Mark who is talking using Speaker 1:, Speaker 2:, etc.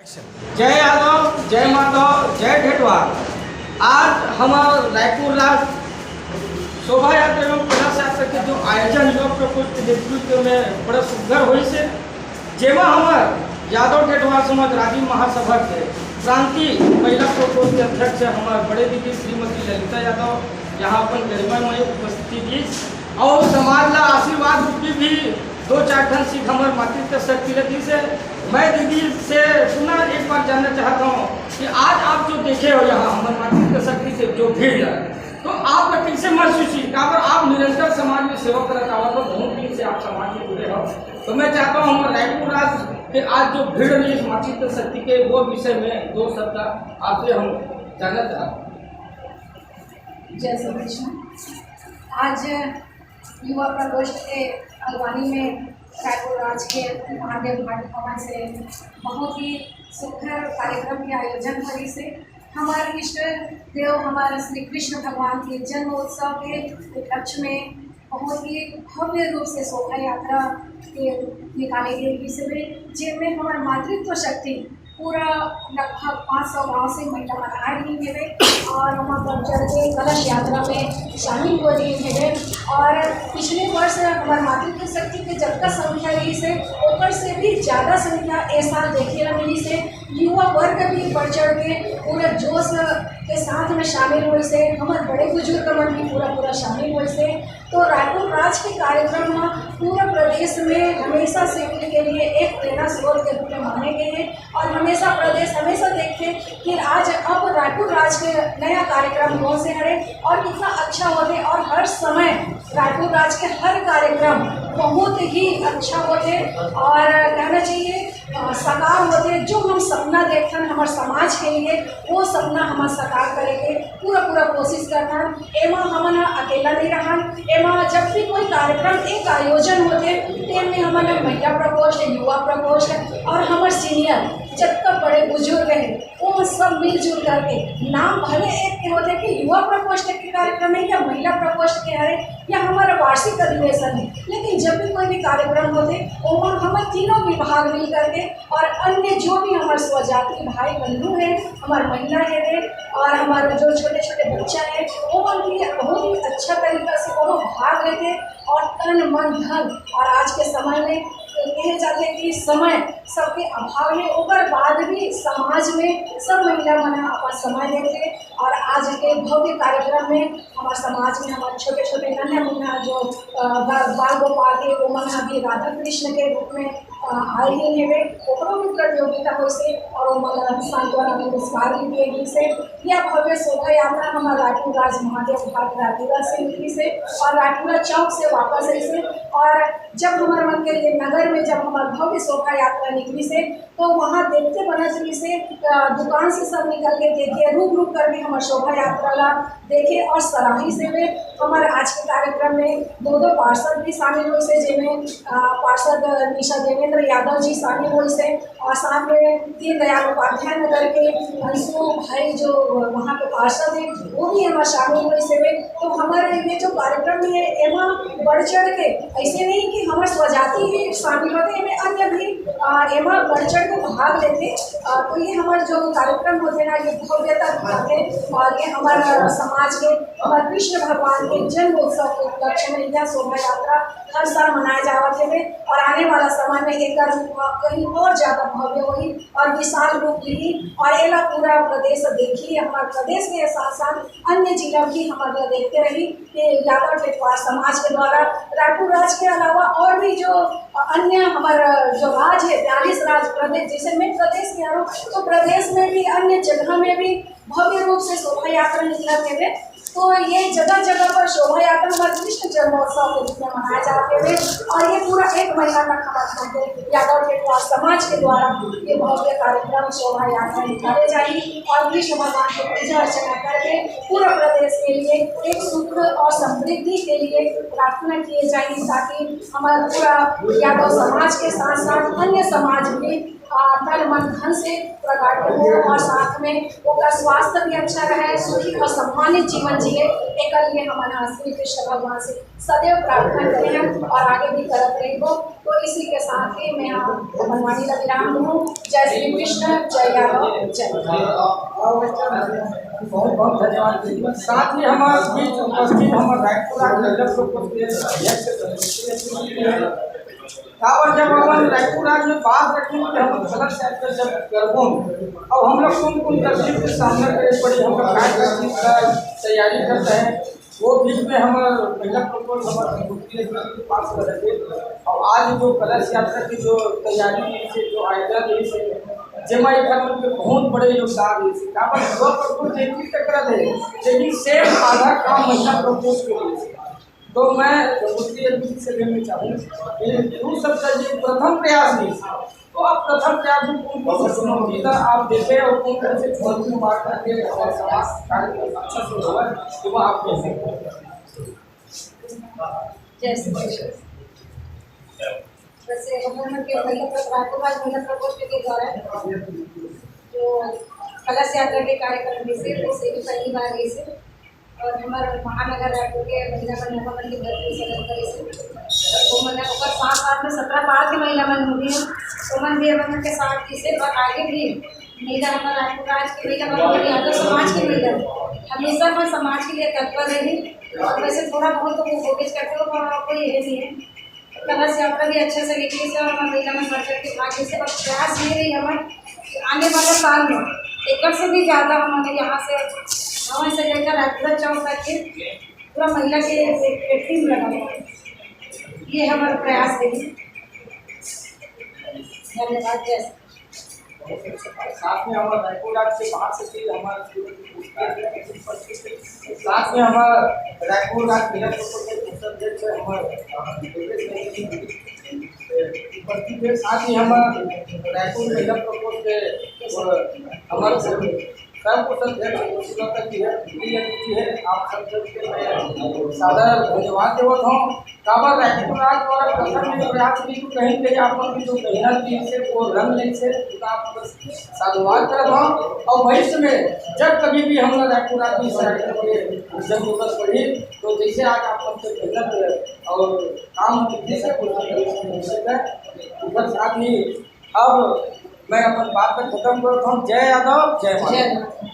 Speaker 1: जय यादव, जय माधव, जय ढेटवार। आज हम रायपुर राज शोभा यात्रा एवं कैलाश यात्रा के जो आयोजन युवा प्रकोष्ठ के नेतृत्व में बड़ा सुघर हुई से जेमा हमार यादव ढेटवार समाज राजीव महासभा के क्रांति महिला प्रकोष्ठ के अध्यक्ष हमारे बड़े दीदी श्रीमती ललिता यादव यहाँ अपन गरिमामय उपस्थिति दी और समाज ला आशीर्वाद रूपी भी दो चार घंटे सीख हमारे मातृत्व शक्ति लगी से मैं दीदी से सुना एक बार जानना चाहता हूँ कि आज आप जो देखे हो यहाँ हमारे मातृत्व शक्ति से जो भीड़ है तो आप कैसे महसूस हुई? आप निरंतर समाज में सेवा करता हुआ तो बहुत दिन से आप समाज में जुड़े हो, तो मैं चाहता हूँ हमारे रायपुर राज के आज जो भीड़ रही है मातृत्व शक्ति के वो विषय में दो शब्द आपसे हम जानना चाहते हैं।
Speaker 2: जय श्री कृष्ण। आज युवा प्रकोष्ठ के अगवानी में रायपुर राज के महादेव घाट भवन से बहुत ही सुखद कार्यक्रम के आयोजन करी से हमारे इष्ट देव हमारे श्री कृष्ण भगवान के जन्म उत्सव के उपलक्ष्य में बहुत ही भव्य रूप से शोभा यात्रा के निकाले गए विषय में जिनमें हमारे मातृत्व शक्ति पूरा लगभग 500 गाँव से महिला बनाए रही है और वहाँ पर चढ़ के कलश यात्रा में शामिल हो रही है। और पिछले वर्ष हमारे मातृत्व शक्ति के जब तक संख्या रही से ऊपर से भी ज़्यादा संख्या इस साल देखे मिली से युवा वर्ग भी बढ़ चढ़ के पूरे जोश के साथ में शामिल हुए से हमारे बड़े बुजुर्ग मन भी पूरा शामिल हुए से तो रायपुर राज के कार्यक्रम में पूरा प्रदेश में हमेशा सेवा के लिए एक प्रेरणा स्रोत के रूप में माने गए हैं और हमेशा प्रदेश हमेशा देखते कि आज अब रायपुर राज के नया कार्यक्रम कौन से हरे और कितना अच्छा होते और हर समय रायपुर राज के हर कार्यक्रम बहुत ही अच्छा होते और कहना चाहिए साकार होते। जो हम सपना देखते हैं हमारे समाज के लिए वो सपना हम साकार करेंगे पूरा कोशिश करना एमा हम अकेला नहीं रहा एमा जब भी कोई कार्यक्रम एक आयोजन होते में हमारे महिला प्रकोष्ठ युवा प्रकोष्ठ और हमारे सीनियर जब तक बड़े बुजुर्ग हैं वो सब मिलजुल करके नाम भले एक के होते कि युवा प्रकोष्ठ के कार्यक्रम है या महिला प्रकोष्ठ के है या हमारा वार्षिक अधिवेशन है लेकिन जब भी कोई भी कार्यक्रम होते वो हम तीनों विभाग मिल करके और अन्य जो भी हमारे स्वजाति भाई बंधु हैं हमारे महिला है और हमारे जो छोटे छोटे बच्चा है वो बहुत ही अच्छा तरीका से वो भाग लेते और तन मन धन और आज के समय में कहे जाते कि समय सबके अभाव में ओकर बाद भी समाज में सब महिला मन अपन समय देते और आज के भव्य कार्यक्रम में हमारे समाज में हमारे छोटे छोटे नन्हे मुन्ना जो बाल गोपाल के वो मन अभी राधा कृष्ण के रूप में आए ही है ओकरों भी प्रतियोगिता हो से और वो मन सांत्वना पुरस्कार भी दिए गई से यह भव्य शोभा यात्रा हमारा रायपुर राज महादेव घाट रायपुरा से निकली से और रायपुरा चौक से वापस आई से और जब हमारे मन के लिए नगर में जब हमारा भव्य शोभा यात्रा निकली से तो वहाँ देखते बनचली से दुकान से सब निकल के देखे रूप करके हमारे शोभा यात्रा ला देखे और सराही से वे हमारे आज के कार्यक्रम में दो पार्षद भी शामिल हुए से जिनमें पार्षद निशा देवेंद्र यादव जी शामिल हुए से और साथ में दीनदयाल उपाध्याय नगर के अंशु भाई जो वहाँ के पार्षद हैं वो भी हमारे शामिल हुए से वे तो हमारे ये जो कार्यक्रम है एमा बढ़ चढ़ के ऐसे नहीं कि हमारे स्वजाति ही शामिल होते हैं अन्य भी एमा बढ़ चढ़ के भाग लेते तो ये हमारे जो कार्यक्रम होते ना ये भव्यता दिखाते और ये हमारे समाज के हमारे कृष्ण भगवान के जन्म उत्सव के उपलक्ष्य में यह शोभा यात्रा हर साल मनाए जाते थे और आने वाला समय में एक कहीं और ज़्यादा भव्य हुई और विशाल रूप ली और एला पूरा प्रदेश देखी हमारे प्रदेश के साथ साथ अन्य जिला भी हमारे देखते रही कि यादव ढेटवार समाज के द्वारा रायपुर राज के अलावा और भी जो अन्य हमारा जो राज है 42 राज प्रदेश जैसे मैं प्रदेश के हूँ तो प्रदेश में भी अन्य जगह में भी भव्य रूप से शोभा यात्रा निकलते थे तो ये जगह जगह पर शोभा यात्रा हमारे कृष्ण जन्मोत्सव के रूप में मनाए जाते हुए और ये पूरा एक महीना तक हमारे यादव ढेटवार समाज के द्वारा ये भव्य कार्यक्रम शोभा यात्रा निकाले जाएगी और कृष्ण भगवान की पूजा अर्चना करके पूरा प्रदेश के लिए एक सुख और समृद्धि के लिए प्रार्थना किए जाएगी ताकि हमारा पूरा यादव समाज के साथ साथ अन्य समाज भी तन मन धन से प्रकट हो और साथ में उनका स्वास्थ्य भी अच्छा रहे, सुखी और सम्मानित जीवन जिए। एक लिए हमारा श्री कृष्ण भगवान से सदैव प्रार्थना करते हैं और आगे भी करते रहेंगे। तो इसी के साथ ही मैं मनवाणी का विराम हूँ। जय श्री कृष्ण, जय यादव, जय।
Speaker 1: बहुत बहुत धन्यवाद। साथ ही हमारे बीच उपस्थित हमारे रायपुर और जब हम रायपुर राज्य में बात रखें कि हम गलत सेक्टर जब करबो अब हम लोग कौन तकलीफ के सामना करे पड़ी, हम लोग क्या तैयारी करते हैं वो बीच में हम महिला प्रकोष्ठ हमारे पास करेंगे। और आज जो कलश यात्रा की जो तैयारी से जो आयोजन जेमा के बहुत बड़े योगदान है प्रकोष्ठ टकरा दे लेकिन सेम आधा काम महिला प्रकोष्ठ के लिए। तो मैं मुख्यमंत्री से लेना चाहूँ सबका ये प्रथम प्रयास नहीं तो आप प्रथम प्रयास में कौन सी चुनौती आप देखें और कौन से चुनौती बात करके कार्य अच्छा से होगा तो वह आप कैसे
Speaker 2: वैसे हम के महिला प्रकोष्ठ के द्वारा जो कलश यात्रा के कार्यक्रम से पहली बार ऐसे और हमारे महानगर रायपुर के महिला मन महामंडल के भरपूर सहयोग करे से वो मन ओकर साथ में 17 पार की महिला मन होगी है तो मन भी मन के साथ जिसे और आगे भी महिला हमारे रायपुर राज्य की महिला मन यादव समाज की महिला हमेशा मैं समाज के लिए तत्पर रही और वैसे थोड़ा बहुत तो कोशिश करते हो कोई ये नहीं है। कलश यात्रा भी अच्छे से निकली से और महिला मन बढ़ के आगे से और प्रयास ये रही हमारे आने वाले साल में एकड़ से भी ज़्यादा हमारे यहाँ से हमें से लेकर रायपुर चौक तक के पूरा महिला के टीम लगा हुआ है। ये हमारा प्रयास है। धन्यवाद। जैसे
Speaker 1: साथ में हमारा रायपुर राज्य से बाहर से हमारे साथ में हमारा रायपुर राज्य अध्यक्ष उपस्थित है। साथ ही हमारा रायपुर महिला प्रकोष्ठ के हमारे आप सब सादर धन्यवाद देवत हूँ। काबर रायपुर राज्य द्वारा प्रथम प्रयास की कहीं कहीं आप जो मेहनत की से वो रंग नहीं से साधुवाद करत हूँ। और भविष्य में जब कभी भी हम रायपुर राज्य में जरूरत पड़ी तो जैसे आज आप सबसे मेहनत और काम उधर साथ ही अब मैं अपन बात पर खत्म करता हूँ। जय यादव, जय माता।